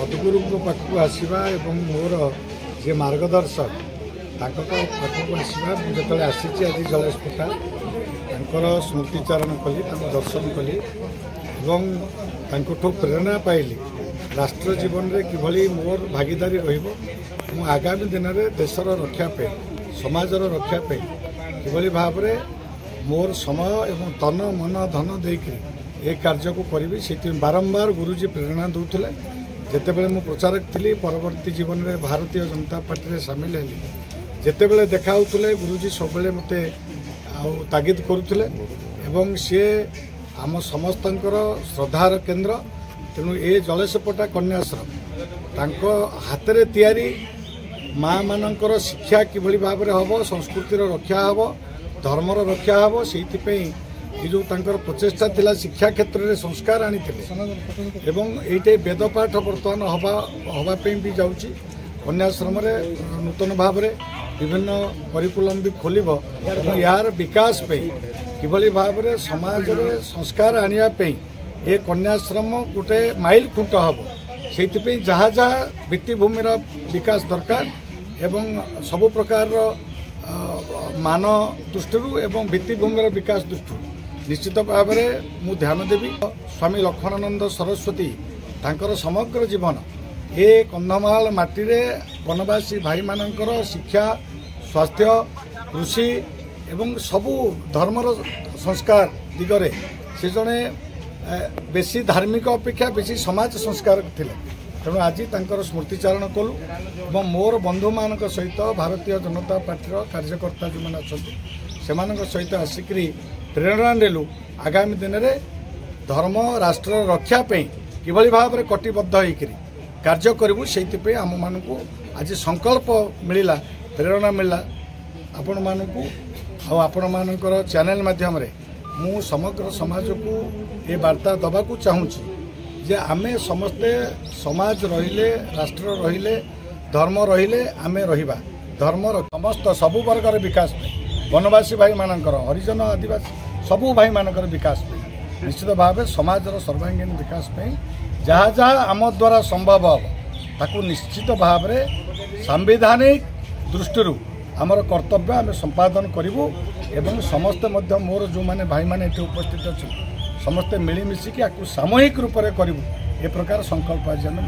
सद्गुरु पाखक आसवा और मोर जे मार्गदर्शक पाखक आसवा जो आसी आज जलेशपटा तर स्मृतिचारण कली दर्शन कली और प्रेरणा पाइली राष्ट्र जीवन में किभली मोर भागीदारी रही आगामी दिन में देशर रक्षापी समाजर रक्षापी किभली भाव में मोर समय एवं तन मन धन देकर ये कार्य को करी से बारंबार गुरुजी प्रेरणा दूसरे जितेबले मु प्रचारक थी परवर्ती जीवन में भारतीय जनता पार्टी में सामिल हेली जितेबले देखा गुरुजी सब मते तागिद करुले एवं सी आम समस्त श्रद्धार केन्द्र तेणु ये जलेशपटा कन्याश्रम तांको हाथ में तैयारी माँ मानकर शिक्षा किभली भाव में हम संस्कृतिर रक्षा हम धर्मर रक्षा हम से ये जो तांकर प्रचेषा थिला शिक्षा क्षेत्र में संस्कार आनी ये वेदपाठ बर्तमान हवापी भी जाऊँगी कन्याश्रम नूतन भाव में विभिन्न करिकुलम भी खोल यार विकास पे किभली भाव में समाज में संस्कार आने ये कन्याश्रम गोटे माइल खुंट हम से जहाँ जहाँ भित्तिभूमिर विकास दरकार एवं सबु प्रकार मान दृष्टि एवं भित्तिभूमिर विकास दृष्टि निश्चित भाव में मु ध्यान देवी स्वामी लक्ष्मणानंद सरस्वती तांकर समग्र जीवन ये कंधमाल माटी रे वनवासी भाई मानकर शिक्षा स्वास्थ्य कृषि एवं सबु धर्मर संस्कार दिगरे से जड़े बेसी धार्मिक अपेक्षा बेसी समाज संस्कार थिले तेणु आज तांकर स्मृतिचारण कलु और मोर बंधु मान सहित भारतीय जनता पार्टी कार्यकर्ता जो मैंने अच्छा से सहित आसिक प्रेरणा नेलु आगामी दिन में धर्म राष्ट्र रक्षापी किभली भाव में कटिबद्ध होकर कार्य करूँ से आम मानू आज संकल्प मिलला प्रेरणा मिलला आपण मानू आपण मानकर चैनल माध्यम मु समग्र समाज को ये वार्ता दबाकू चाहूँगी जे आमे समस्ते समाज रहिले राष्ट्र रहिले धर्म रहिले आमे रहिबा धर्म समस्त सबु वर्गर विकास वनवासी भाई मानकर हरिजन आदिवासी सबु भाई मानकर विकास निश्चित भाव समाजर सर्वांगीन विकास जहाँ जहाँ आम द्वारा संभव हम ताकू निश्चित भाव में सांविधानिक दृष्टि आमर कर्तव्य आम संपादन करूँ एवं समस्ते मोर जो मैंने भाई मैंने उपस्थित अच्छे समस्ते मिलमिशिकी सामूहिक रूप से करूँ ए प्रकार संकल्प आज आम